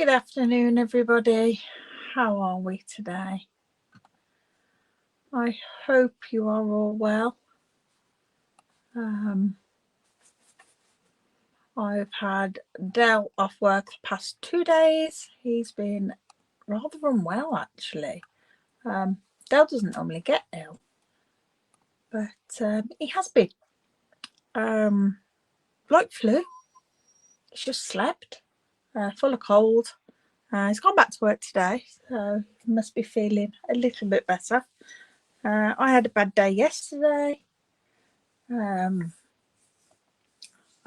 Good afternoon, everybody. How are we today? I hope you are all well. I've had Dell off work the past 2 days. He's been rather unwell, actually. Dell doesn't normally get ill, but he has been. Like flu. He's just slept, full of cold. He's gone back to work today, so he must be feeling a little bit better. I had a bad day yesterday. I've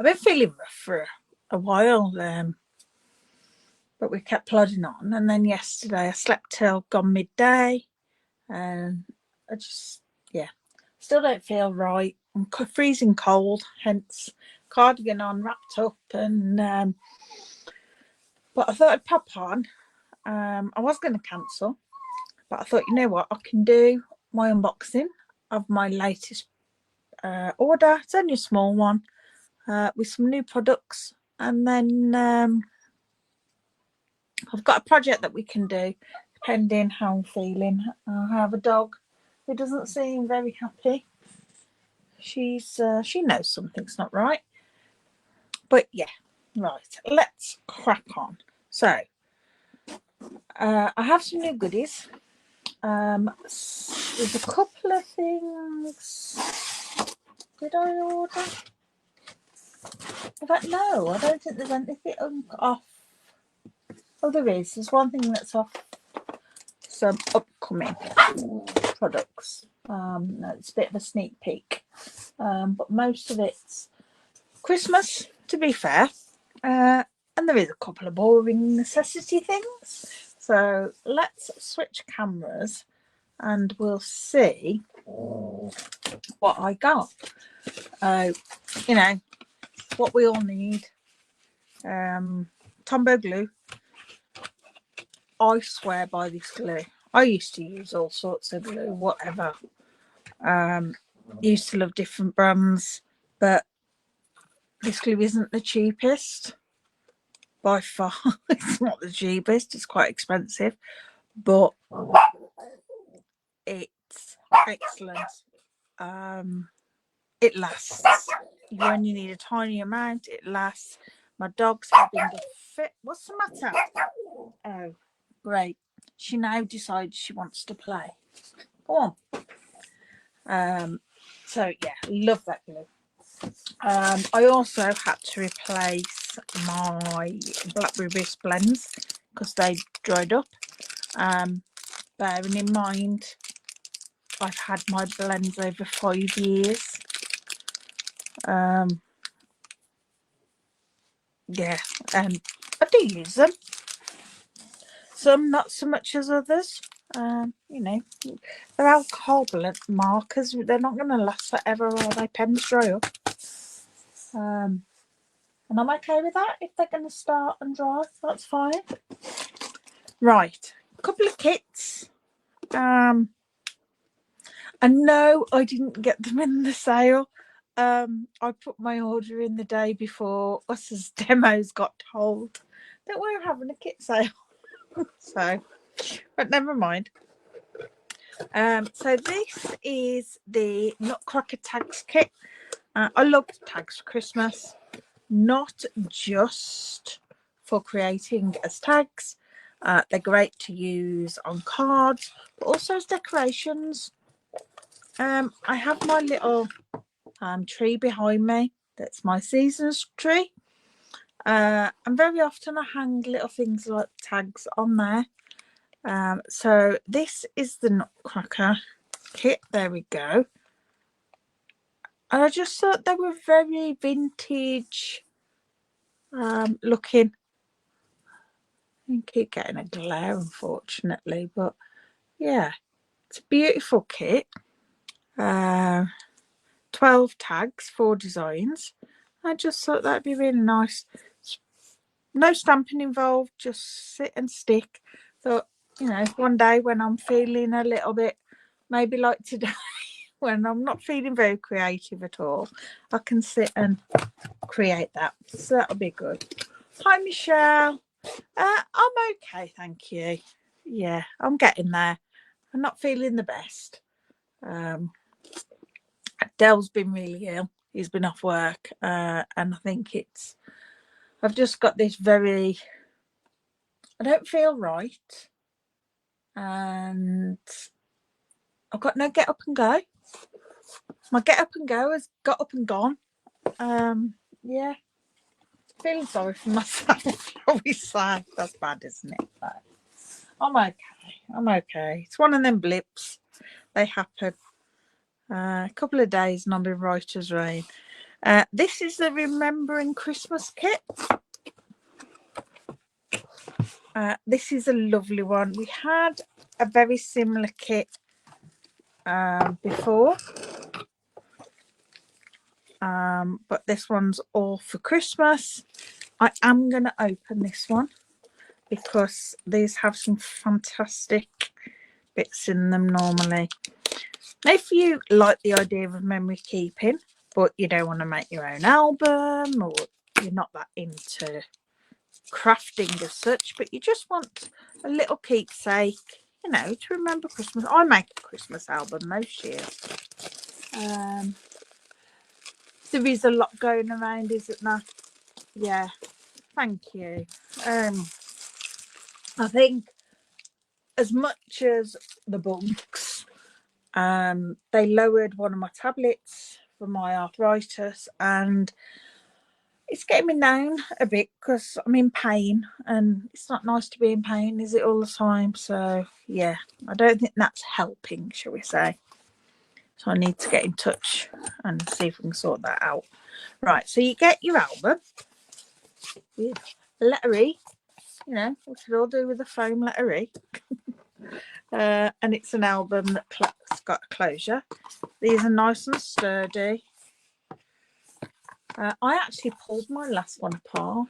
been feeling rough for a while, but we kept plodding on. And then yesterday I slept till gone midday, and I just, still don't feel right. I'm freezing cold, hence cardigan on, wrapped up, and but I thought I'd pop on. I was going to cancel, but I thought, you know what, I can do my unboxing of my latest order. It's only a small one, with some new products, and then I've got a project that we can do depending how I'm feeling. I have a dog who doesn't seem very happy. She knows something's not right, but yeah, right, let's crack on. So I have some new goodies. There's a couple of things. Did I order? In fact, no, I don't think there's anything off. Oh, there is. There's one thing that's off some upcoming products. No, it's a bit of a sneak peek. But most of it's Christmas, to be fair. And there is a couple of boring necessity things. So let's switch cameras and we'll see what I got. You know, what we all need. Tombow glue. I swear by this glue. I used to use all sorts of glue, whatever. Used to love different brands, but this glue isn't the cheapest. By far, it's not the cheapest. It's quite expensive, but it's excellent. It lasts. You only need a tiny amount. It lasts. My dog's having the fit. What's the matter? Oh, great. She now decides she wants to play. Go on. So yeah, love that glue. I also had to replace my Blackberry Wrist blends because they dried up. Bearing in mind, I've had my blends over 5 years. Yeah, and I do use them. Some not so much as others. You know, they're alcohol markers. They're not going to last forever, are they? Pens dry up. And I'm okay with that. If they're going to start and dry, that's fine. Right, a couple of kits. I know I didn't get them in the sale. I put my order in the day before us as demos got told that we're having a kit sale. So, but never mind. So this is the Nutcracker Tags kit. I love tags for Christmas, not just for creating as tags. They're great to use on cards, but also as decorations. I have my little tree behind me. That's my seasons tree. And very often I hang little things like tags on there. So this is the Nutcracker kit. There we go. And I just thought they were very vintage looking. I keep getting a glare, unfortunately, but yeah, it's a beautiful kit. 12 tags, 4 designs. I just thought that'd be really nice. No stamping involved, just sit and stick. Thought, you know, one day when I'm feeling a little bit, maybe like today, when I'm not feeling very creative at all, I can sit and create that. So that'll be good. Hi, Michelle. I'm okay, thank you. Yeah, I'm getting there. I'm not feeling the best. Dell's been really ill. He's been off work, and I think I've just got this I don't feel right, and I've got no get up and go. My get up and go has got up and gone. Yeah, feeling sorry for myself, shall we say. That's bad, isn't it? But I'm okay. I'm okay. It's one of them blips. They happen. A couple of days and I'll be right as rain. This is the Remembering Christmas kit. This is a lovely one. We had a very similar kit before. But this one's all for Christmas. I am going to open this one because these have some fantastic bits in them normally. Now, if you like the idea of memory keeping, but you don't want to make your own album, or you're not that into crafting as such, but you just want a little keepsake, you know, to remember Christmas. I make a Christmas album most years. There is a lot going around, isn't there? Yeah, thank you. I think as much as the books, they lowered one of my tablets for my arthritis, and it's getting me down a bit because I'm in pain, and it's not nice to be in pain, is it, all the time? So yeah, I don't think that's helping, shall we say. So I need to get in touch and see if we can sort that out. Right, so you get your album with letter E, you know, we could all do with a foam letter E. And it's an album that's got a closure. These are nice and sturdy. I actually pulled my last one apart.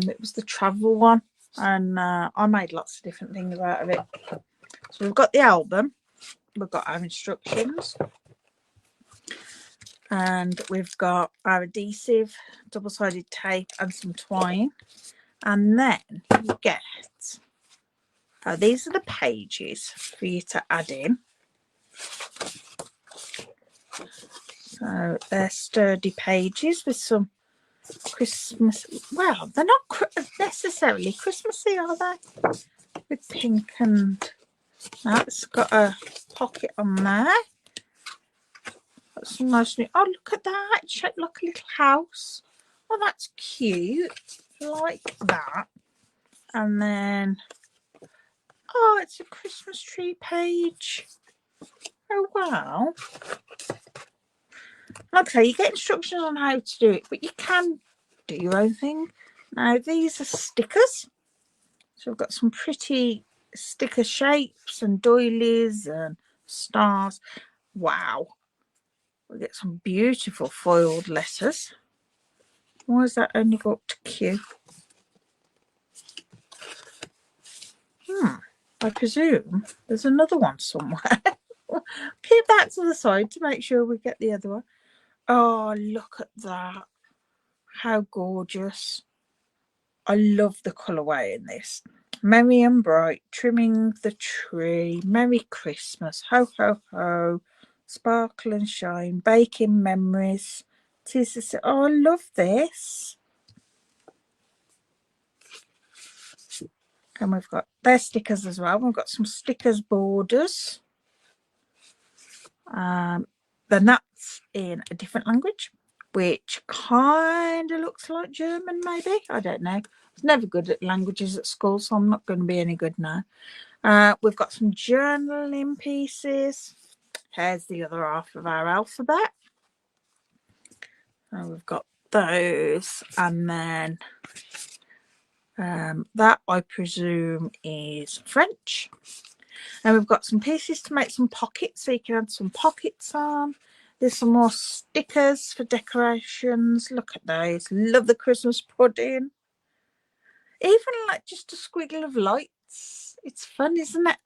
It was the travel one, and I made lots of different things out of it. So we've got the album, we've got our instructions, and we've got our adhesive, double-sided tape, and some twine. And then you get, these are the pages for you to add in. So they're sturdy pages with some Christmas. Well, they're not necessarily Christmassy, are they? With pink, and that's got a pocket on there. That's some nice new. Oh, look at that! It's shaped like a little house. Oh, that's cute. Like that. And then, oh, it's a Christmas tree page. Oh wow! Like I say, you get instructions on how to do it, but you can do your own thing. Now these are stickers. So we've got some pretty sticker shapes and doilies and stars. Wow. We get some beautiful foiled letters. Why has that only got to Q? I presume there's another one somewhere. Keep that to the side to make sure we get the other one. Oh, look at that. How gorgeous. I love the colourway in this. Merry and bright, trimming the tree. Merry Christmas. Ho, ho, ho. Sparkle and shine. Baking memories. Oh, I love this. And we've got their stickers as well. We've got some stickers borders. Then that's in a different language, which kind of looks like German, maybe. I don't know. I was never good at languages at school, so I'm not going to be any good now. We've got some journaling pieces. Here's the other half of our alphabet. And we've got those, and then that I presume is French. And we've got some pieces to make some pockets, so you can add some pockets on. There's some more stickers for decorations. Look at those. Love the Christmas pudding. Even like just a squiggle of lights. It's fun, isn't it?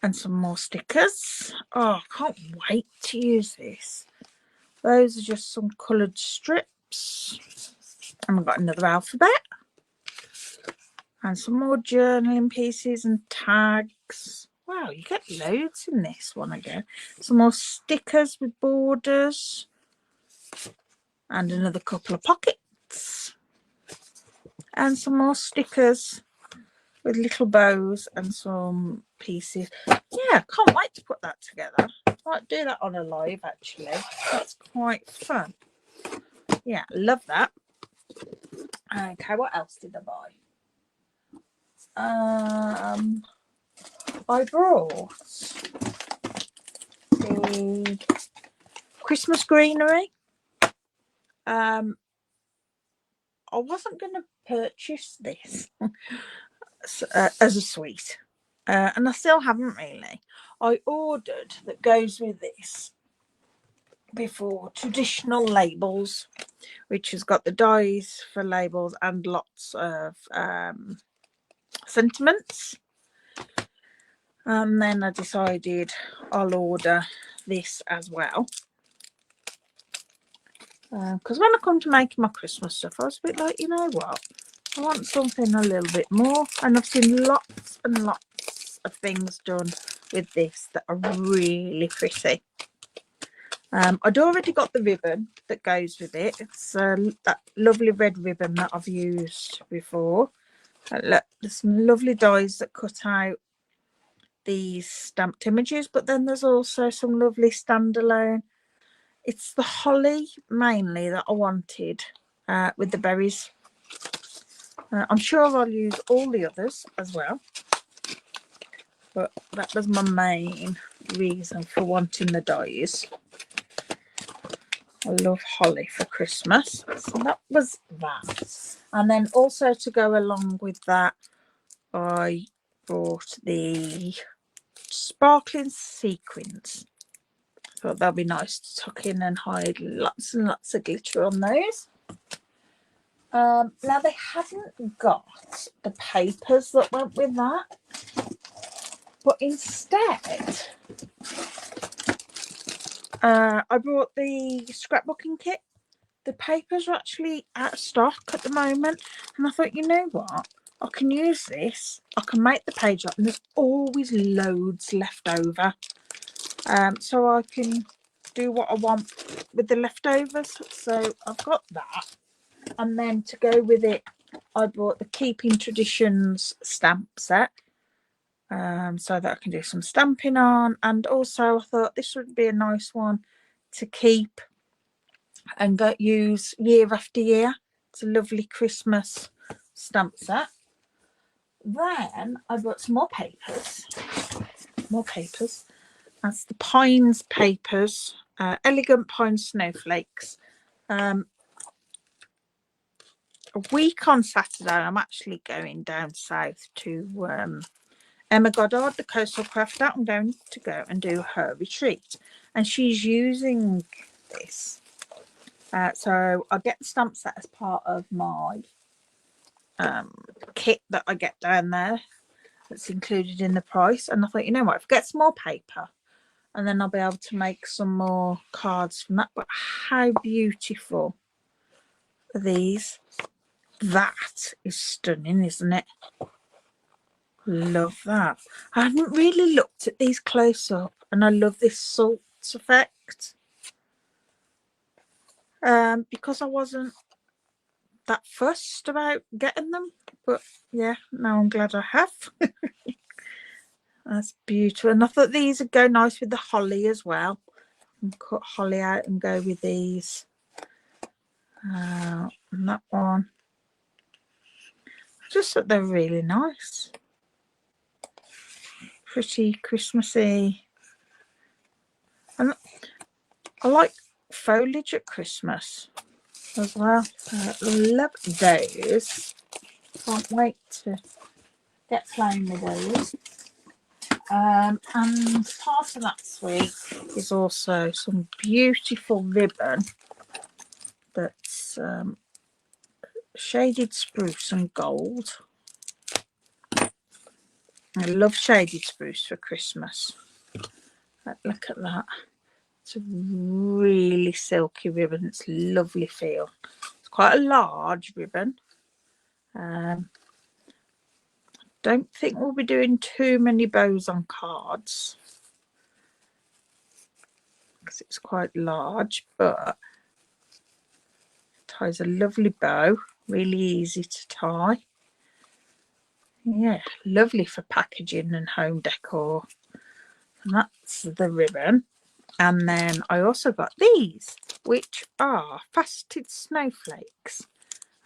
And some more stickers. Oh, I can't wait to use this. Those are just some coloured strips. And we've got another alphabet. And some more journaling pieces and tags. Wow, you get loads in this one again. Some more stickers with borders. And another couple of pockets. And some more stickers with little bows and some pieces. Yeah, can't wait to put that together. I might do that on a live actually. That's quite fun. Yeah, love that. Okay, what else did I buy? I brought the Christmas greenery. I wasn't going to purchase this as a sweet, and I still haven't really. I ordered that goes with this before traditional labels, which has got the dies for labels and lots of sentiments. And then I decided I'll order this as well. Because when I come to making my Christmas stuff, I was a bit like, you know what? I want something a little bit more. And I've seen lots and lots of things done with this that are really pretty. I'd already got the ribbon that goes with it. It's that lovely red ribbon that I've used before. Look, there's some lovely dies that cut out these stamped images, but then there's also some lovely standalone. It's the holly mainly that I wanted with the berries. I'm sure I'll use all the others as well, but that was my main reason for wanting the dies. I love holly for Christmas, so that was that. And then also to go along with that, I bought the sparkling sequins. Thought that'd be nice to tuck in and hide lots and lots of glitter on those. Now they hadn't got the papers that went with that, but instead I brought the scrapbooking kit. The papers are actually out of stock at the moment, and I thought, you know what, I can use this. I can make the page up, and there's always loads left over, so I can do what I want with the leftovers. So I've got that. And then to go with it, I bought the Keeping Traditions stamp set, so that I can do some stamping on. And also I thought this would be a nice one to keep and use year after year. It's a lovely Christmas stamp set. Then I bought some more papers. That's the Pines papers, Elegant Pine Snowflakes. A week on Saturday, I'm actually going down south to Emma Goddard, the coastal crafter. I'm going to go and do her retreat, and she's using this. So I get the stamp set as part of my kit that I get down there. That's included in the price. And I thought, you know what, if I get some more paper, and then I'll be able to make some more cards from that. But how beautiful are these? That is stunning, isn't it? Love that. I haven't really looked at these close up, and I love this salt effect. Because I wasn't that fussed about getting them, but yeah, now I'm glad I have. That's beautiful. And I thought these would go nice with the holly as well. And cut holly out and go with these. And that one. I just thought they're really nice. Pretty Christmassy. And I like foliage at Christmas as well. Love those. Can't wait to get playing with those. And part of that suite is also some beautiful ribbon that's shaded spruce and gold. I love shaded spruce for Christmas. Look at that. It's a really silky ribbon. It's a lovely feel. It's quite a large ribbon. Don't think we'll be doing too many bows on cards because it's quite large, but it ties a lovely bow, really easy to tie. Yeah, lovely for packaging and home decor. And that's the ribbon. And then I also got these, which are faceted snowflakes.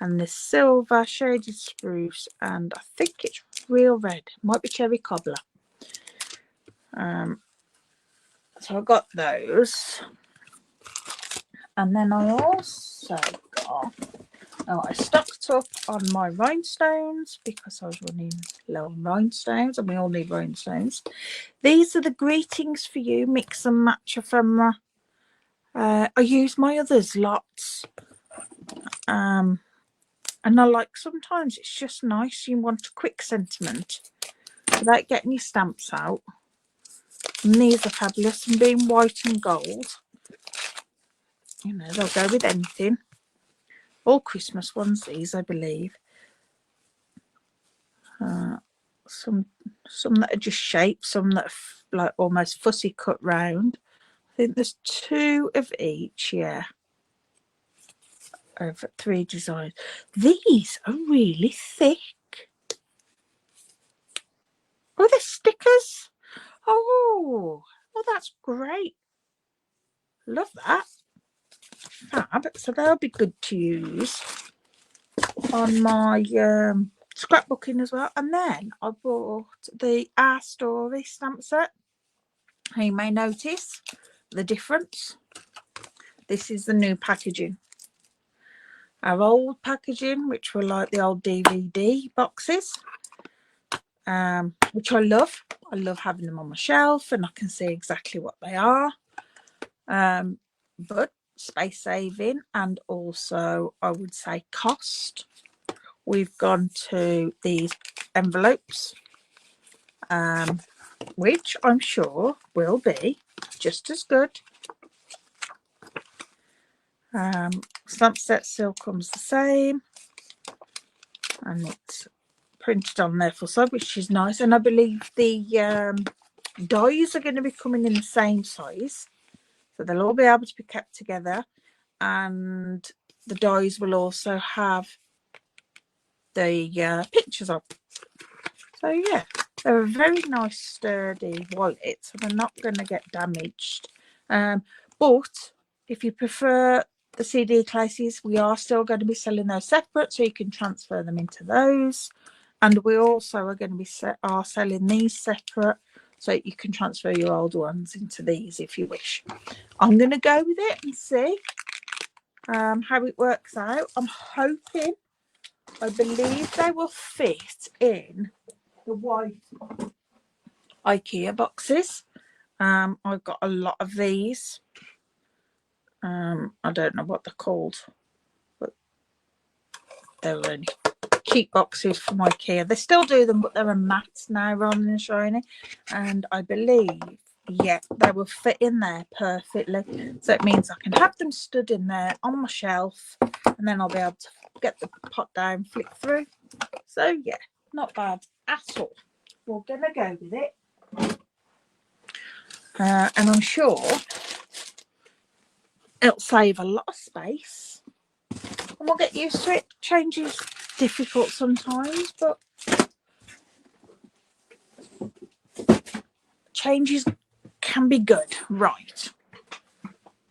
And this silver, shaded spruce, and I think it's real red. Might be cherry cobbler. So I got those. And then I also got... Oh, I stocked up on my rhinestones because I was running low on rhinestones, and we all need rhinestones. These are the greetings for you, mix and match ephemera. I use my others lots. And I like, sometimes it's just nice. You want a quick sentiment without getting your stamps out. And these are fabulous, and being white and gold, you know, they'll go with anything. All Christmas ones, these, I believe. Some that are just shaped, some that are like almost fussy cut round. I think there's 2 of each, yeah. Of 3 designs. These are really thick. Oh, they're stickers. Oh, that's great. Love that. Fab. So they'll be good to use on my scrapbooking as well. And then I bought the Our Story stamp set. You may notice the difference. This is the new packaging. Our old packaging, which were like the old DVD boxes, which I love. I love having them on my shelf and I can see exactly what they are. But space saving and also, I would say, cost. We've gone to these envelopes, which I'm sure will be just as good. Stamp set still comes the same, and it's printed on there full size, which is nice. And I believe the dies are going to be coming in the same size, so they'll all be able to be kept together, and the dies will also have the pictures on. So yeah, they're a very nice sturdy wallet, so they're not going to get damaged. But if you prefer the CD cases, we are still going to be selling those separate, so you can transfer them into those. And we also are going to be selling these separate, so you can transfer your old ones into these if you wish. I'm going to go with it and see how it works out. I'm hoping, I believe they will fit in the white IKEA boxes. I've got a lot of these. I don't know what they're called, but they're really cheap boxes from IKEA. They still do them, but they're a matte now rather than shiny. And I believe, yeah, they will fit in there perfectly. So it means I can have them stood in there on my shelf, and then I'll be able to get the pot down, flick through. So yeah, not bad at all. We're gonna go with it. And I'm sure it'll save a lot of space, and we'll get used to it. Change is difficult sometimes, but changes can be good. Right,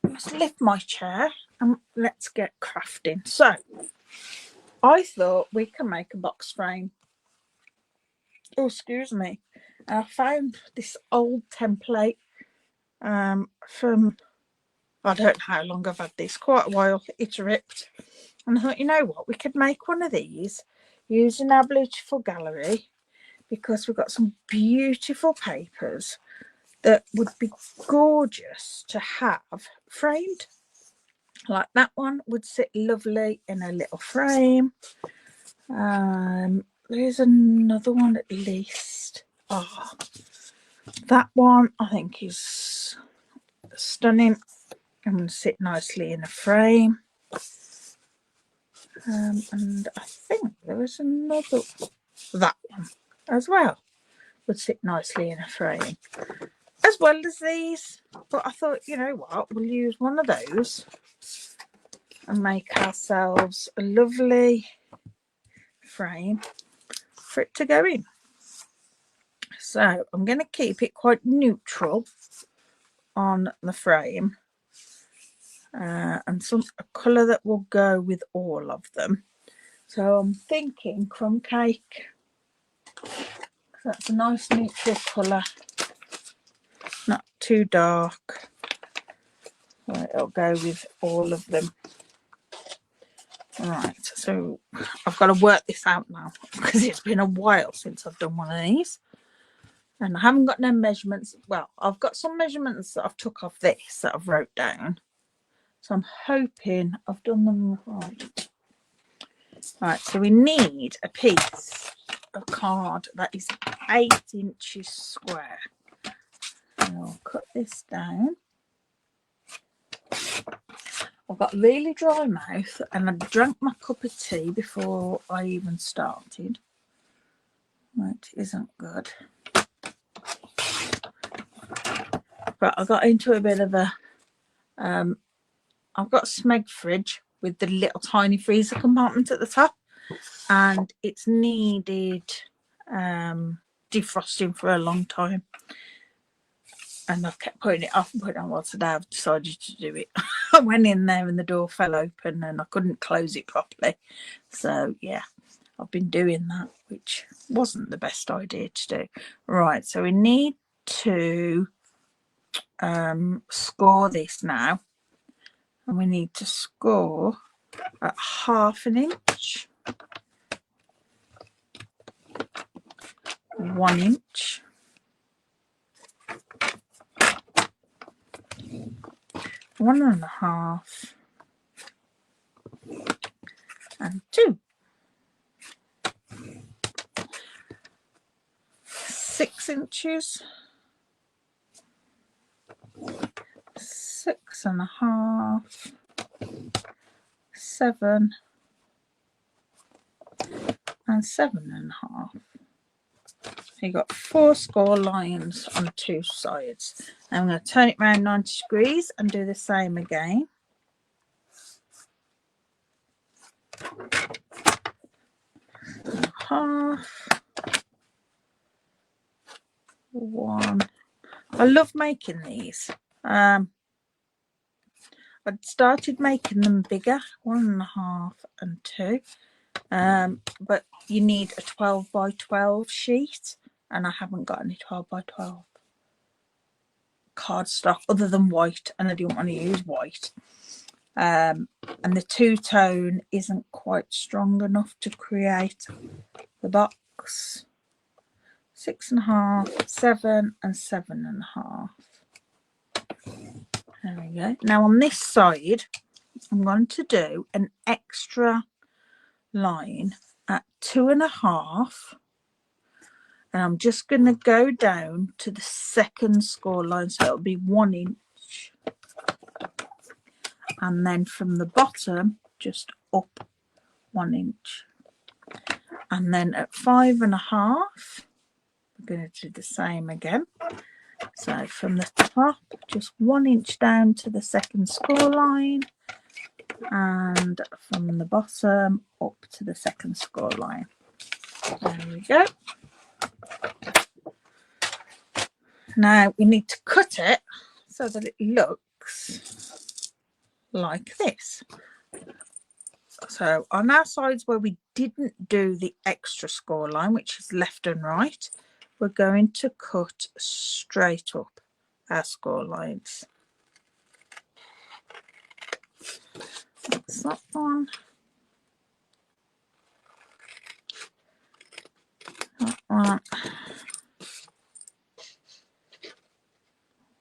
let's lift my chair and let's get crafting. So I thought we can make a box frame. Oh, excuse me. I found this old template from, I don't know how long I've had this, quite a while. It's ripped. And I thought, you know what, we could make one of these using our beautiful gallery, because we've got some beautiful papers that would be gorgeous to have framed. Like that one would sit lovely in a little frame. There's another one at least. Oh, that one I think is stunning. I'm going to sit nicely in a frame. And I think there is another, that one as well would sit nicely in a frame, as well as these. But I thought, you know what, we'll use one of those and make ourselves a lovely frame for it to go in. So I'm going to keep it quite neutral on the frame, and a colour that will go with all of them. So I'm thinking crumb cake. That's a nice neutral colour, not too dark. So it'll go with all of them. Right, so I've got to work this out now because it's been a while since I've done one of these. And I haven't got no measurements. Well, I've got some measurements that I've took off this that I've wrote down. So I'm hoping I've done them right. Right, so we need a piece of card that is 8 inches square. And I'll cut this down. I've got really dry mouth and I drank my cup of tea before I even started. Which isn't good. But I got into a bit of a I've got a Smeg fridge with the little tiny freezer compartment at the top, and it's needed defrosting for a long time. And I kept putting it off and putting it on. Well, today I've decided to do it. I went in there and the door fell open and I couldn't close it properly. So yeah, I've been doing that, which wasn't the best idea to do. Right, so we need to score this now. And we need to score at 1/2 inch, 1 inch, 1.5, and 2. 6 inches, 6.5, 7, and 7.5. So you've got 4 score lines on 2 sides. Now I'm going to turn it around 90 degrees and do the same again. Half, 1. I love making these. I started making them bigger, 1.5 and 2. But you need a 12 by 12 sheet, and I haven't got any 12 by 12 cardstock other than white, and I didn't want to use white. And the 2-tone isn't quite strong enough to create the box. 6.5, 7, and 7.5. There we go. Now on this side, I'm going to do an extra line at 2.5, and I'm just going to go down to the second score line, so it'll be 1 inch, and then from the bottom just up 1 inch, and then at 5.5 we're going to do the same again. So from the top just 1 inch down to the second score line, and from the bottom up to the second score line. There we go. Now we need to cut it so that it looks like this. So on our sides where we didn't do the extra score line, which is left and right, we're going to cut straight up our score lines. That's that one. That one.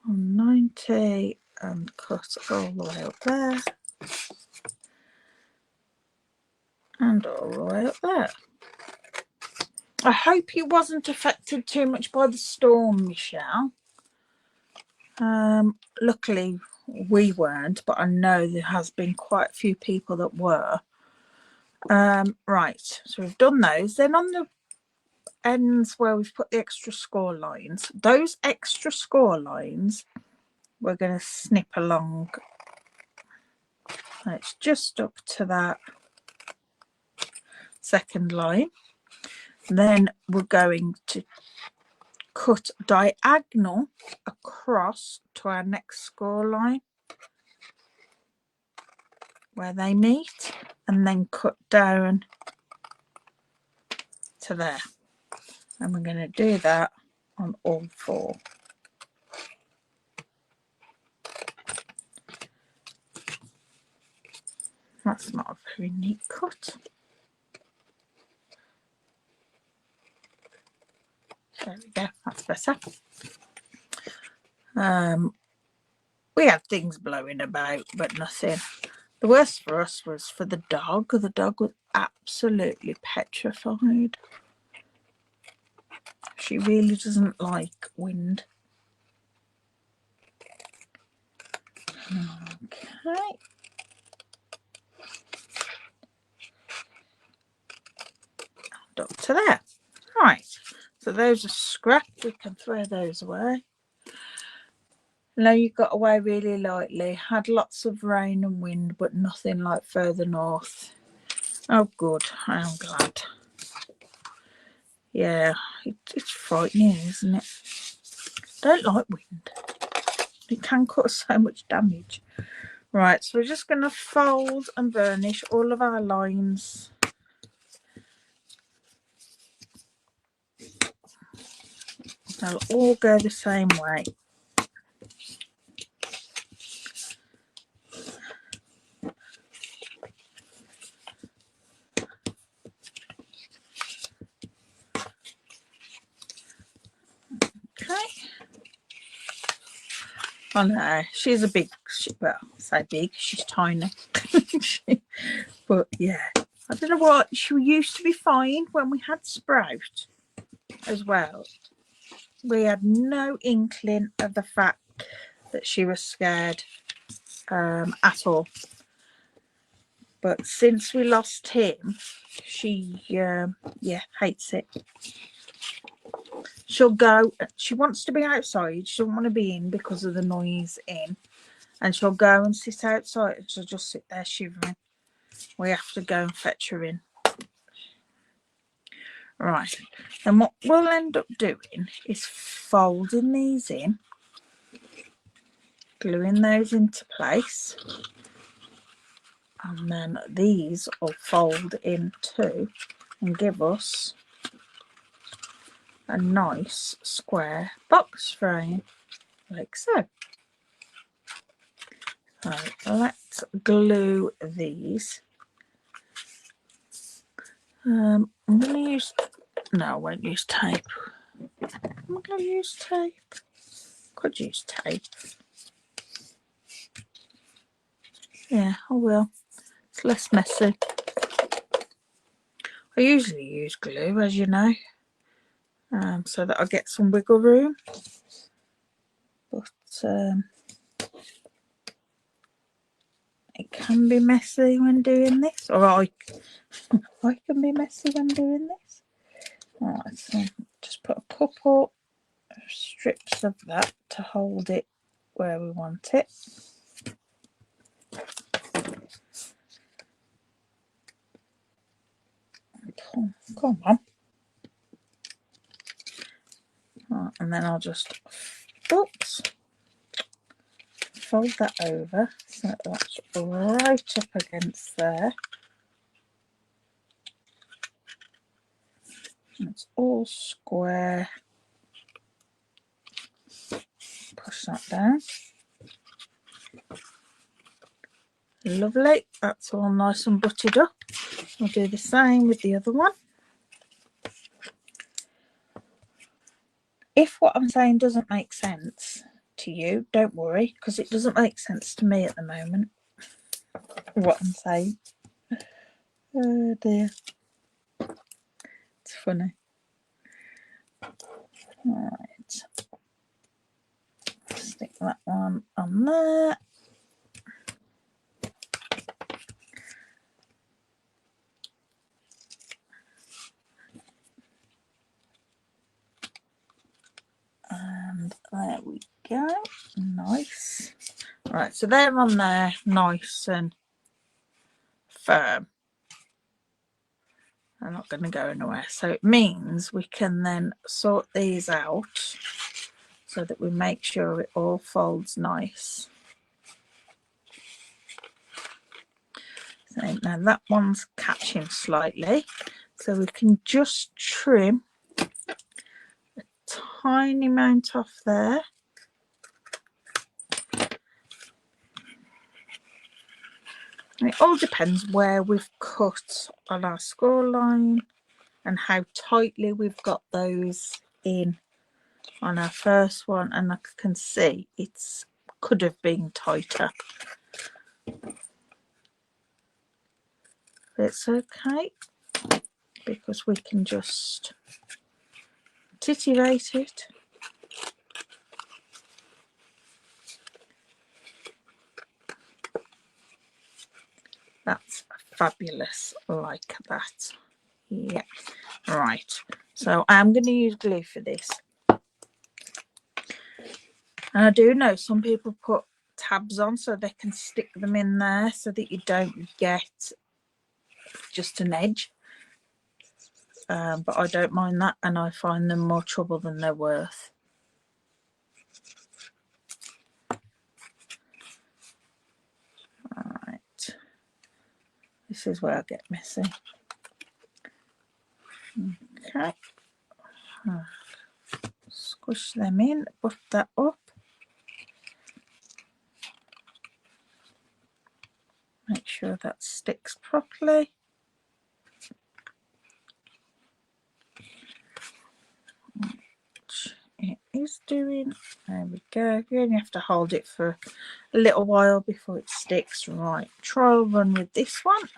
90 and cut all the way up there. And all the way up there. I hope you wasn't affected too much by the storm, Michelle. Luckily we weren't, but I know there has been quite a few people that were. Right, so we've done those. Then on the ends where we've put the extra score lines, those extra score lines we're going to snip along. It's just up to that second line. Then we're going to cut diagonal across to our next score line where they meet, and then cut down to there. And we're going to do that on all four. That's not a very neat cut. There we go, that's better. We had things blowing about, but nothing. The worst for us was for the dog. The dog was absolutely petrified. She really doesn't like wind. Okay. Up to there. Right. So those are scrapped. We can throw those away. Now you got away really lightly. Had lots of rain and wind, but nothing like further north. Oh, good. I'm glad. Yeah, it's frightening, isn't it? Don't like wind. It can cause so much damage. Right, so we're just going to fold and burnish all of our lines. They'll all go the same way. Okay. Oh no, she's a big, well, I say big, she's tiny. But yeah, I don't know what, she used to be fine when we had Sprout as well. We had no inkling of the fact that she was scared at all. But since we lost him, she, yeah, hates it. She'll go, she wants to be outside, she doesn't want to be in because of the noise in. And she'll go and sit outside and she'll just sit there shivering. We have to go and fetch her in. Right, and what we'll end up doing is folding these in, gluing those into place, and then these will fold in too and give us a nice square box frame like so. So let's glue these. I'm going to use, no, I won't use tape. I'm going to use tape. Could use tape. Yeah, I will. It's less messy. I usually use glue, as you know, so that I get some wiggle room. But it can be messy when doing this, or I can be messy when doing this. Alright, so just put a couple of strips of that to hold it where we want it. Come on. Right, and then I'll just, oops, fold that over so that's right up against there. And it's all square. Push that down. Lovely, that's all nice and buttered up. I'll do the same with the other one. If what I'm saying doesn't make sense to you, don't worry, because it doesn't make sense to me at the moment, what I'm saying. Oh dear. It's funny. Right. Stick that one on there. go. Nice. Right, so they're on there nice and firm. They're not going to go anywhere. So it means we can then sort these out so that we make sure it all folds nice. So now that one's catching slightly. So we can just trim a tiny amount off there. And it all depends where we've cut on our score line and how tightly we've got those in on our first one. And I can see it's could have been tighter. It's okay because we can just titivate it. That's fabulous, like that. Yeah, right. So I'm going to use glue for this. And I do know some people put tabs on so they can stick them in there so that you don't get just an edge. But I don't mind that, and I find them more trouble than they're worth. Right. This is where I get messy. Okay. Squish them in, buff that up. Make sure that sticks properly. Which it is doing. There we go. You only have to hold it for a little while before it sticks. Right, trial run with this one.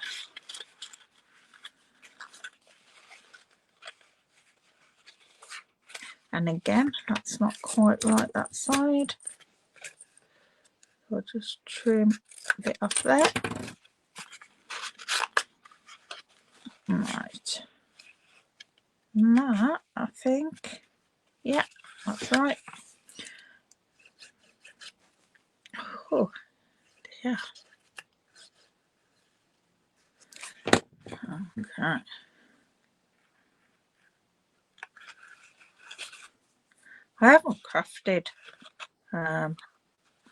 And again, that's not quite right, that side. So I'll just trim a bit off there. Right. And that, I think, yeah, that's right. Oh, dear. Okay. I haven't crafted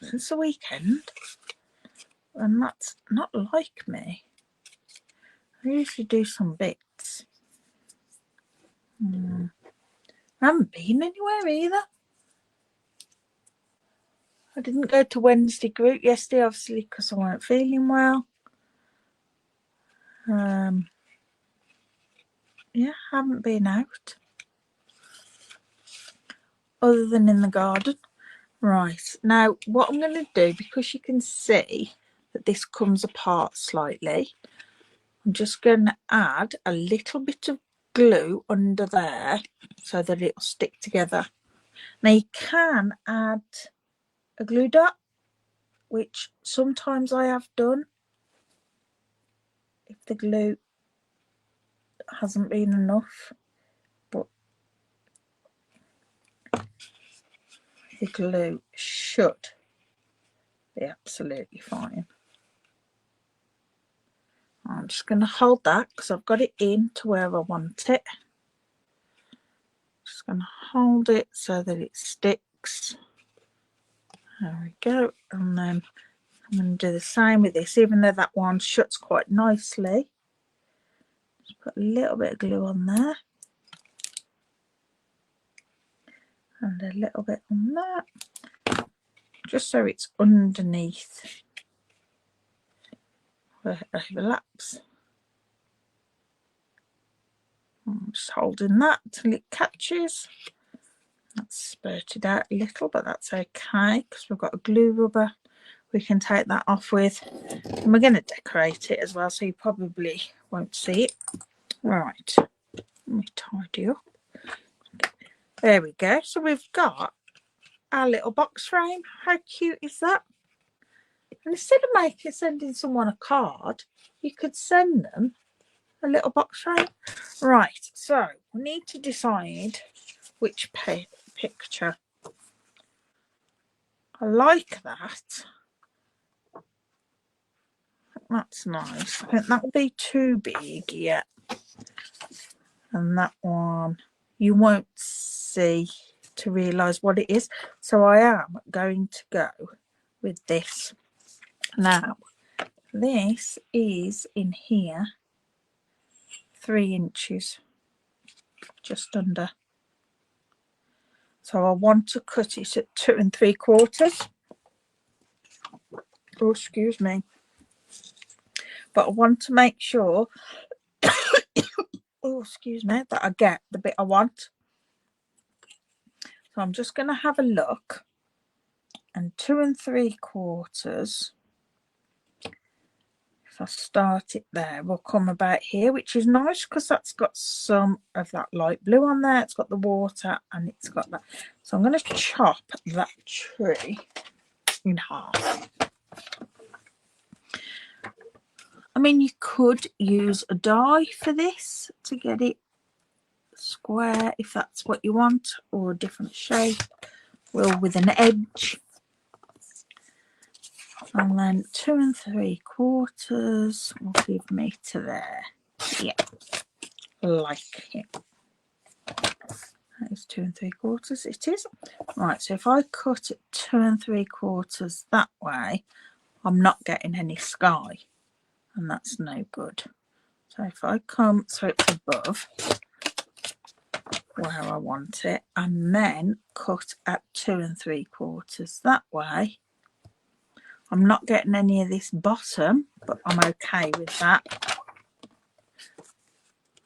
since the weekend, and that's not like me. I usually do some bits. I haven't been anywhere either. I didn't go to Wednesday group yesterday, obviously, because I weren't feeling well. Yeah, haven't been out other than in the garden. Right, now what I'm going to do, because you can see that this comes apart slightly, I'm just going to add a little bit of glue under there so that it'll stick together. Now you can add a glue dot, which sometimes I have done if the glue hasn't been enough, but the glue should be absolutely fine. I'm just going to hold that because I've got it in to where I want it. Just going to hold it so that it sticks. There we go. And then I'm going to do the same with this, even though that one shuts quite nicely. Just put a little bit of glue on there. And a little bit on that. Just so it's underneath where it overlaps. I'm just holding that till it catches. That's spurted out a little, but that's okay because we've got a glue rubber we can take that off with. And we're going to decorate it as well, so you probably won't see it. Right, let me tidy up. There we go. So we've got our little box frame. How cute is that? And instead of sending someone a card, you could send them a little box frame. Right, so we need to decide which picture I like that. That's nice. I think that will be too big yet. And that one you won't see to realise what it is. So I am going to go with this. Now, this is in here 3 inches, just under. So I want to cut it at 2 3/4. Oh, excuse me. But I want to make sure, oh, excuse me, that I get the bit I want. So I'm just going to have a look. And 2 3/4, if I start it there, will come about here, which is nice because that's got some of that light blue on there. It's got the water and it's got that. So I'm going to chop that tree in half. I mean, you could use a die for this to get it square if that's what you want, or a different shape, well, with an edge. And then 2 3/4 will give me to there. Yeah, like it. That is 2 3/4. It is. Right, so if I cut it 2 3/4 that way, I'm not getting any sky, and that's no good. So if I come so it's above where I want it, and then cut at 2 3/4 that way, I'm not getting any of this bottom, but I'm okay with that.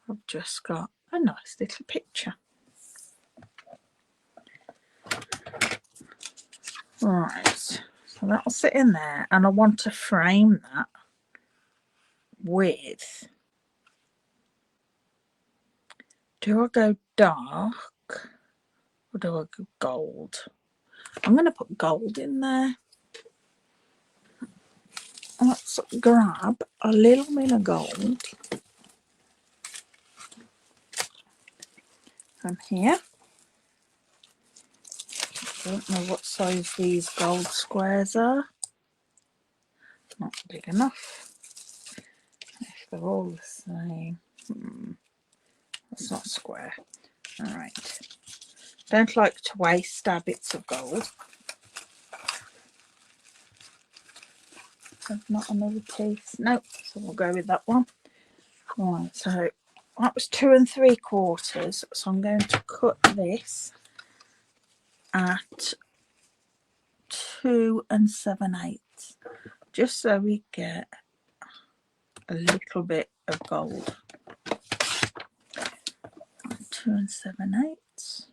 I've just got a nice little picture. Right, so that'll sit in there, and I want to frame that with, do I go dark or do I go gold? I'm going to put gold in there. Let's grab a little bit of gold from here. I don't know what size these gold squares are. Not big enough. If they're all the same. That's not square. Alright. Don't like to waste our bits of gold. There's not another piece. Nope. So we'll go with that one. Right, so that was 2 3/4. So I'm going to cut this at 2 7/8, just so we get a little bit of gold. 2 7/8.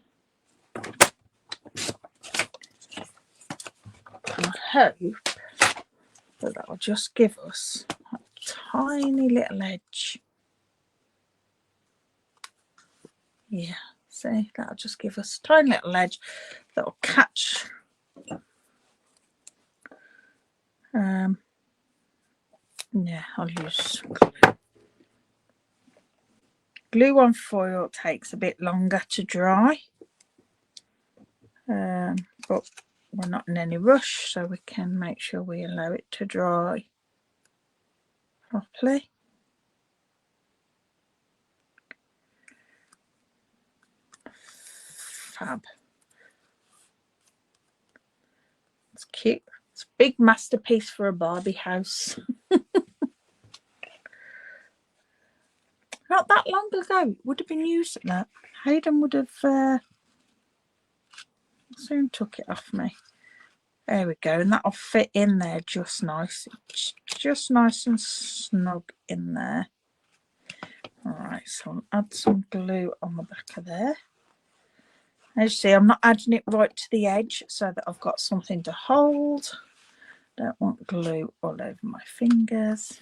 I hope that will just give us a tiny little edge. Yeah, see, that'll just give us a tiny little edge that'll catch. Yeah, I'll use glue. Glue on foil takes a bit longer to dry, but we're not in any rush, so we can make sure we allow it to dry properly. Fab. It's cute. It's a big masterpiece for a Barbie house. Not that long ago, it would have been used. That Hayden would have soon took it off me. There we go, and that'll fit in there just nice. Just nice and snug in there. Alright, so I'll add some glue on the back of there. As you see, I'm not adding it right to the edge so that I've got something to hold. Don't want glue all over my fingers.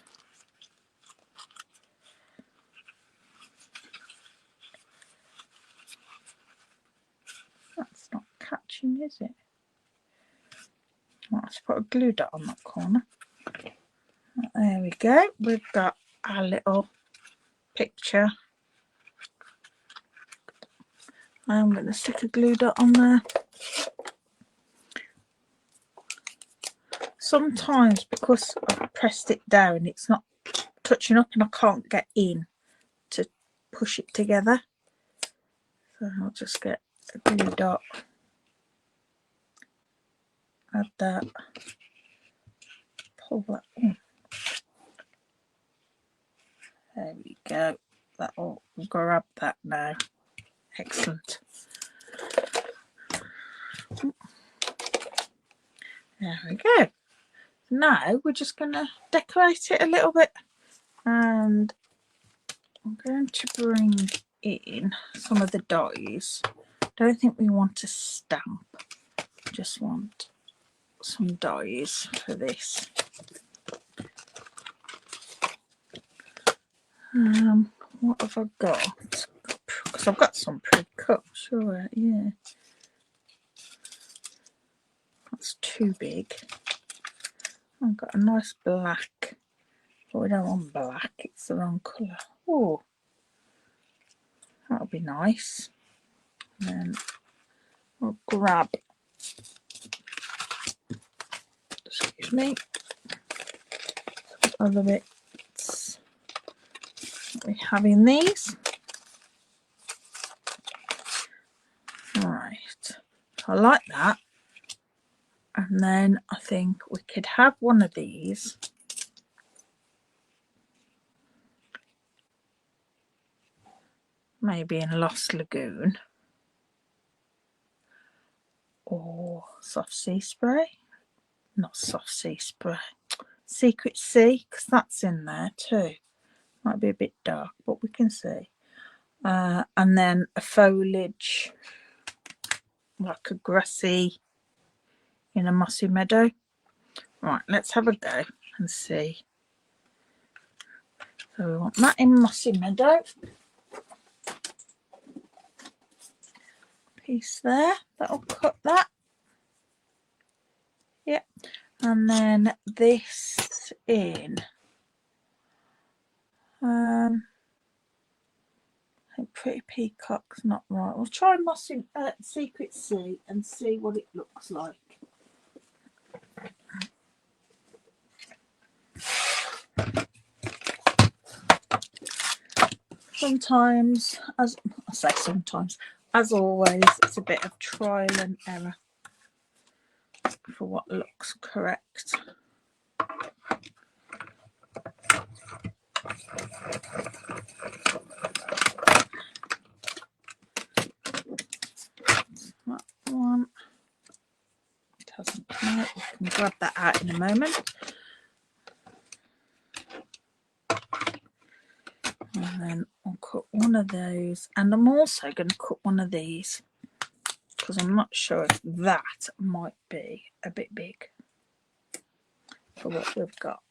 That's not catching, is it? Let's put a glue dot on that corner. There we go. We've got our little picture. I'm going to stick a glue dot on there. sometimes because I've pressed it down, it's not touching up and I can't get in to push it together. So I'll just get a glue dot, add that, pull that in. There we go. That'll grab that now. Excellent. There we go. Now we're just going to decorate it a little bit, and I'm going to bring in some of the dies. Don't think we want to stamp, just want some dies for this. What have I got? Because I've got some pre-cut, sure, yeah. That's too big. I've got a nice black, but we don't want black, it's the wrong colour. Oh, that'll be nice. And then I'll grab, excuse me, other bits we have in these. Right, I like that. And then I think we could have one of these. Maybe in Lost Lagoon. Or Soft Sea Spray. Not Soft Sea Spray. Secret Sea, because that's in there too. Might be a bit dark, but we can see. And then a foliage, like a grassy in a mossy meadow. Right, let's have a go and see. So we want that in mossy meadow. Piece there, that'll cut that. Yep. And then this in I think Pretty Peacock's not right. We'll try mossy Secret Sea and see what it looks like. Sometimes, as I say sometimes, as always, it's a bit of trial and error for what looks correct. That one, it hasn't come out. We can grab that out in a moment. And then I'll cut one of those, and I'm also going to cut one of these because I'm not sure if that might be a bit big for what we've got.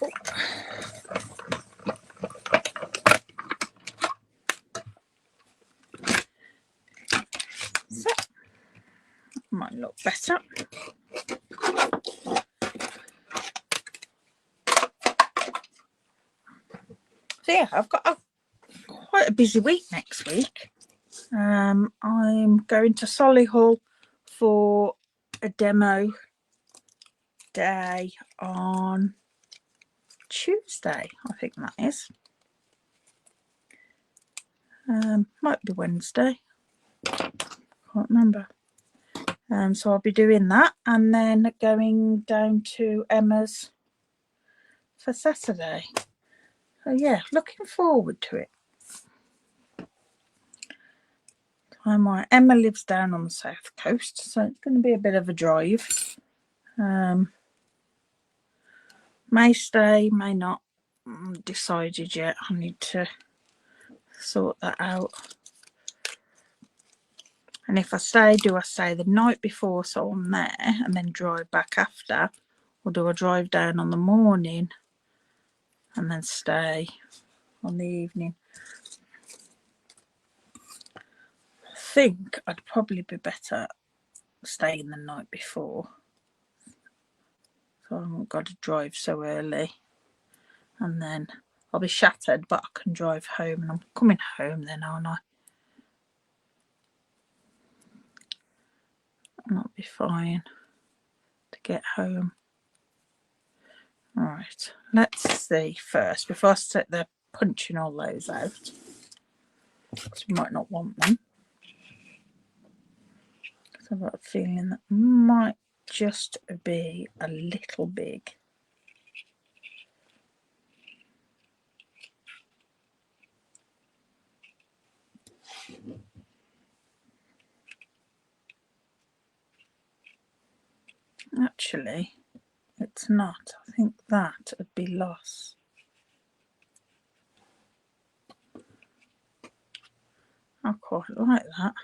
Oh. So, that might look better. So yeah, I've got quite a busy week next week. I'm going to Solihull for a demo day on Tuesday, I think that is. Might be Wednesday, can't remember. So I'll be doing that, and then going down to Emma's for Saturday. So yeah, looking forward to it. Emma lives down on the south coast, so it's going to be a bit of a drive. May stay, may not. Decided yet. I need to sort that out. And if I stay, do I stay the night before so I'm there and then drive back after, or do I drive down on the morning and then stay on the evening? I think I'd probably be better staying the night before, so I haven't got to drive so early, and then I'll be shattered, but I can drive home, and I'm coming home then, aren't I? That'll be fine to get home. Right, let's see first before I sit there punching all those out, because we might not want them. So I've got a feeling that might just be a little big. Actually, it's not. I think that would be loss. I quite like that.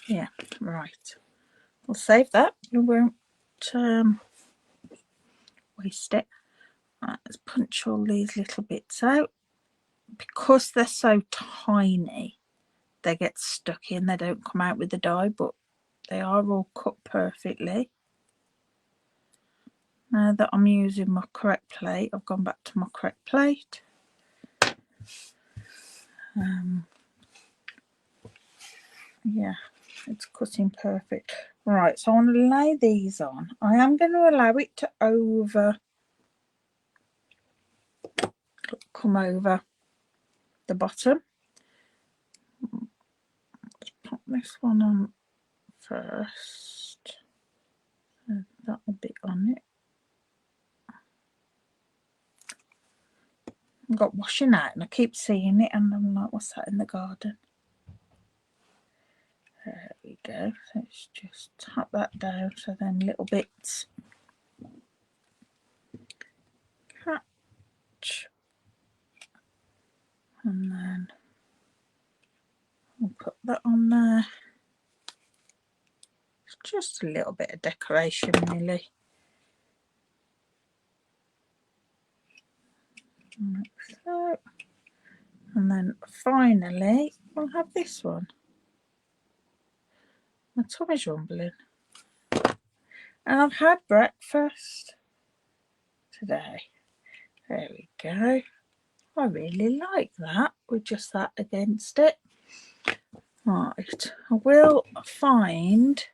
Yeah, right. We'll save that. We won't waste it. Right, let's punch all these little bits out. Because they're so tiny, they get stuck in. They don't come out with the die, but they are all cut perfectly. Now that I'm using my correct plate, I've gone back to my correct plate. Yeah, it's cutting perfect. Right, so I want to lay these on. I am going to allow it to come over the bottom. Let's put this one on first. So that will be on it. I've got washing out and I keep seeing it and I'm like, what's that in the garden? There we go. So let's just tap that down so then little bits catch. And then we'll put that on there. It's just a little bit of decoration really. Like so. And then finally we'll have this one. My tummy's rumbling. And I've had breakfast today. There we go. I really like that with just that against it. Right, I will find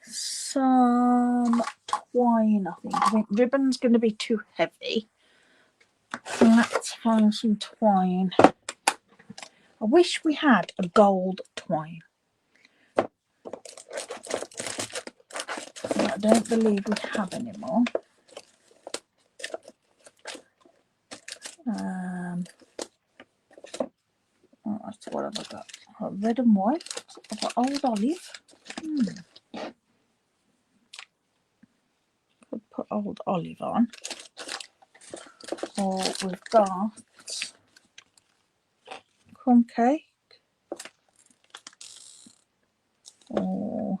some twine, I think. I think ribbon's going to be too heavy. Let's find some twine. I wish we had a gold twine. I don't believe we have anymore. Right, what have I got? I've got red and white. I've got old olive. Could put old olive on. Or we've got crumb cake. Or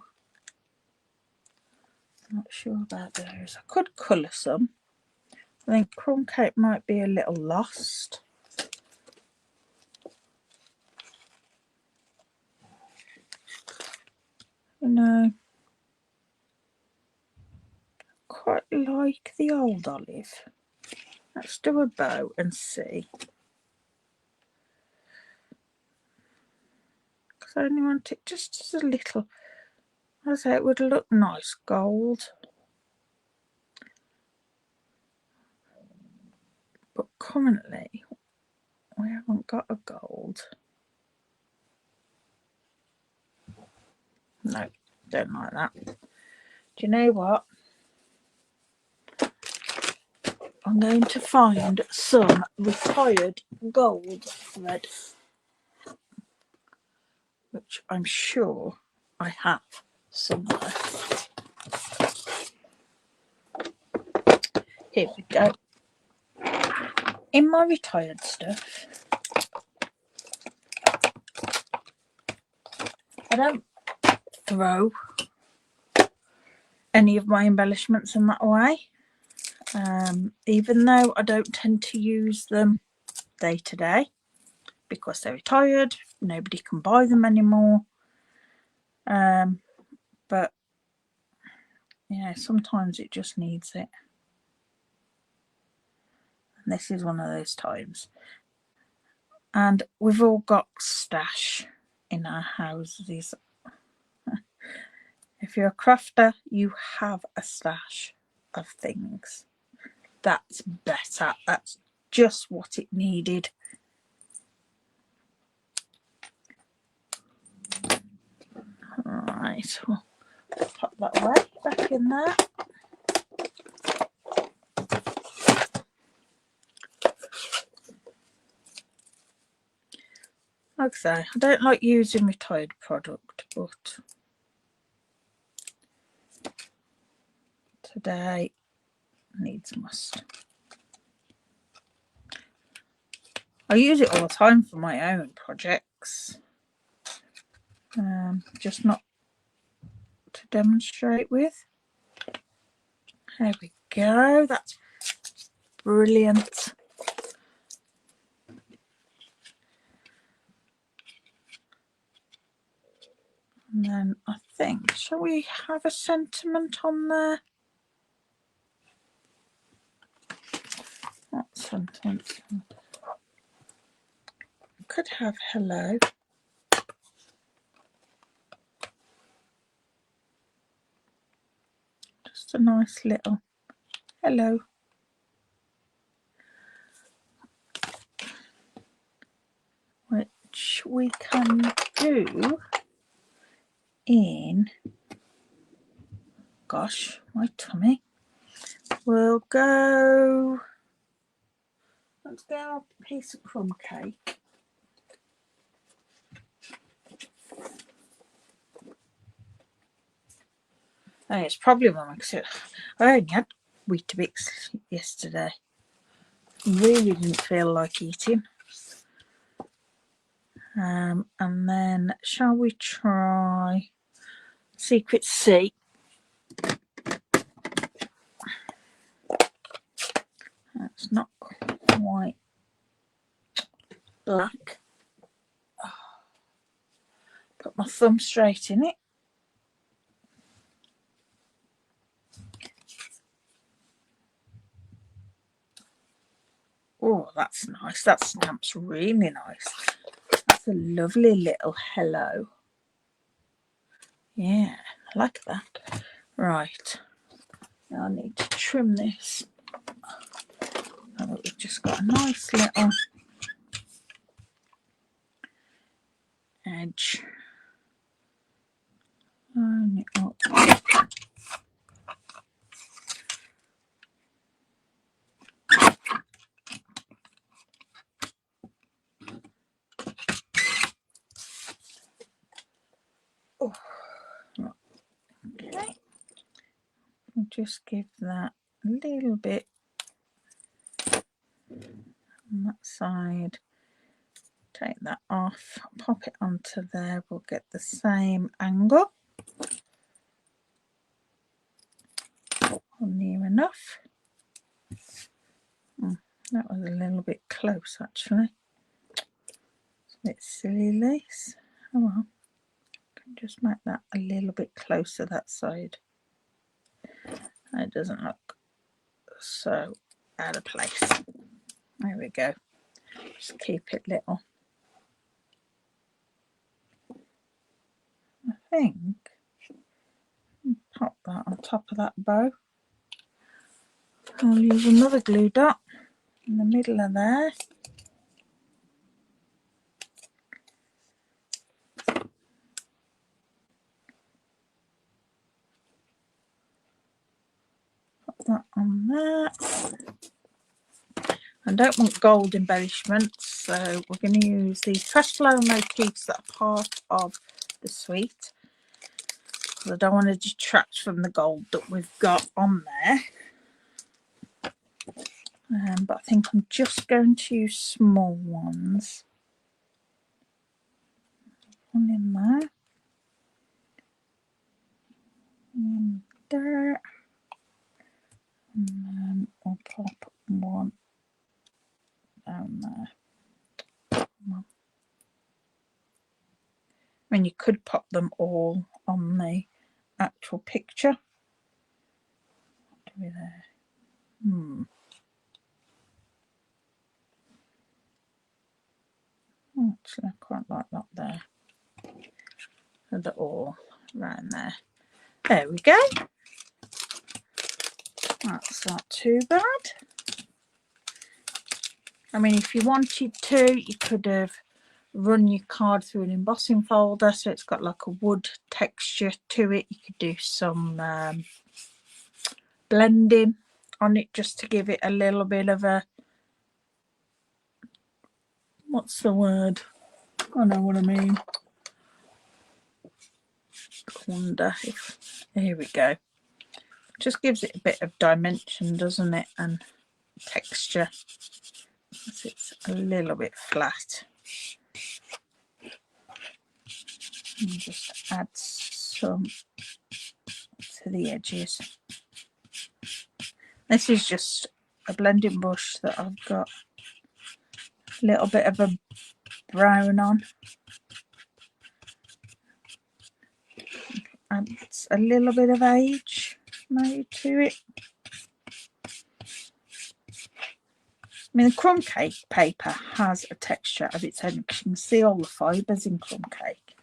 not sure about those. I could colour some. I think crumb cake might be a little lost. You know, quite like the old olive. Let's do a bow and see. Because I only want it just as a little. I say it would look nice gold. But currently we haven't got a gold. No, don't like that. Do you know what? I'm going to find some retired gold thread, which I'm sure I have somewhere. Here we go. In my retired stuff, I don't throw any of my embellishments in that away. Even though I don't tend to use them day to day because they're retired, nobody can buy them anymore. But you know, sometimes it just needs it. And this is one of those times. And we've all got stash in our houses. If you're a crafter, you have a stash of things. That's better. That's just what it needed. Right, we'll pop that away, back in there. Like I say, I don't like using retired product, but today needs must. I use it all the time for my own projects, just not to demonstrate with. There we go, that's brilliant. And then I think, shall we have a sentiment on there? What sentence? Could have hello. Just a nice little hello. Which we can do in, gosh, my tummy. We'll go, let's get our piece of crumb cake. I think it's probably one because I only had Weetabix yesterday. Really didn't feel like eating. And then shall we try Secret C? That's not quite black. Put my thumb straight in it. Oh, that's nice. That stamp's really nice. That's a lovely little hello. Yeah, I like that. Right. Now I need to trim this. Now that we've just got a nice little edge. Line it up. Oh, right. Okay. We'll just give that a little bit on that side. Take that off, pop it onto there. We'll get the same angle. Near enough. That was a little bit close actually. It's a bit silly lace. Oh well. Can just make that a little bit closer that side. It doesn't look so out of place. There we go. Just keep it little. I think pop that on top of that bow. I'll use another glue dot in the middle of there. Pop that on there. I don't want gold embellishments, so we're going to use these trash flower motifs that are part of the suite. I don't want to detract from the gold that we've got on there. But I think I'm just going to use small ones. One in there. One there. And then I'll pop one down there. I mean, you could pop them all on the actual picture. What do we there? Actually, I quite like that there. So they're all around there. There we go. That's not too bad. I mean, if you wanted to, you could have run your card through an embossing folder so it's got like a wood texture to it. You could do some blending on it just to give it a little bit of a, what's the word? I know what I mean. I wonder if, here we go. Just gives it a bit of dimension, doesn't it? And texture. It's a little bit flat. And just add some to the edges. This is just a blending brush that I've got a little bit of a brown on. Adds a little bit of age made to it. I mean, the crumb cake paper has a texture of its own because you can see all the fibres in crumb cake.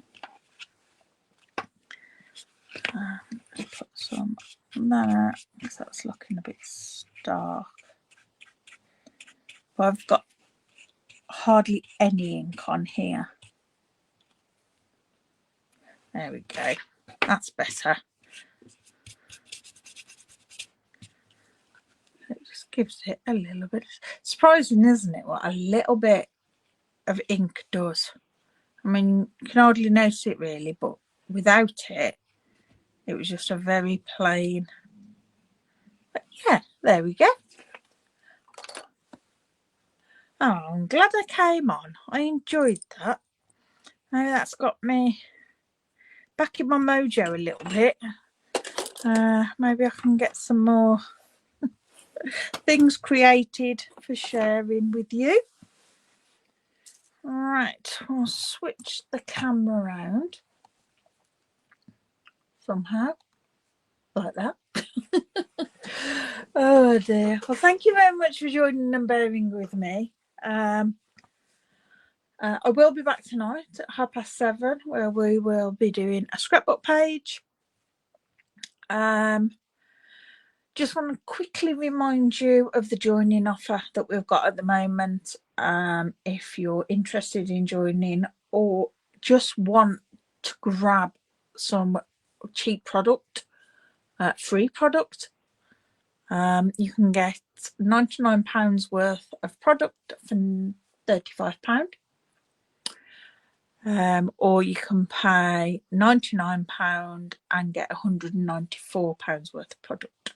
Put some on there because that's looking a bit stark. But I've got hardly any ink on here. There we go. That's better. It just gives it a little bit. Surprising, isn't it, what a little bit of ink does? I mean, you can hardly notice it really, but without it, it was just a very plain. But yeah, there we go. Oh, I'm glad I came on. I enjoyed that. Now that's got me back in my mojo a little bit. Maybe I can get some more things created for sharing with you. Right, we'll switch the camera around somehow, like that. Oh dear. Well, thank you very much for joining and bearing with me. I will be back tonight at 7:30 where we will be doing a scrapbook page. Just want to quickly remind you of the joining offer that we've got at the moment. If you're interested in joining or just want to grab some cheap product, free product, you can get £99 worth of product for £35. Or you can pay £99 and get £194 worth of product.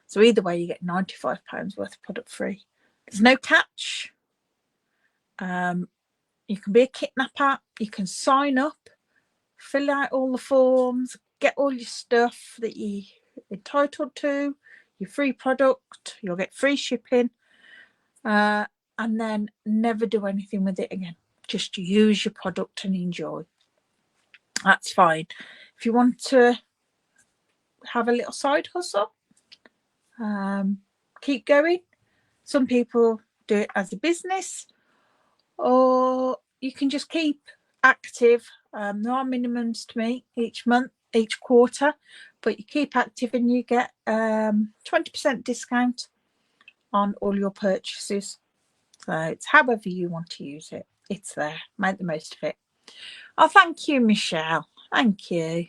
So either way, you get £95 worth of product free. There's no catch. You can be a kidnapper. You can sign up, fill out all the forms, get all your stuff that you're entitled to, your free product. You'll get free shipping, and then never do anything with it again. Just use your product and enjoy. That's fine. If you want to have a little side hustle, keep going. Some people do it as a business, or you can just keep active. There are minimums to meet each month, each quarter, but you keep active and you get 20% discount on all your purchases. So it's however you want to use it. It's there. Make the most of it. Oh, thank you, Michelle. Thank you.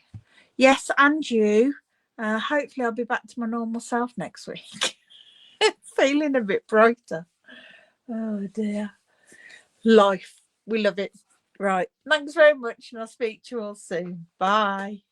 Yes, and you. Hopefully I'll be back to my normal self next week. Feeling a bit brighter. Oh dear. Life. We love it. Right. Thanks very much, and I'll speak to you all soon. Bye.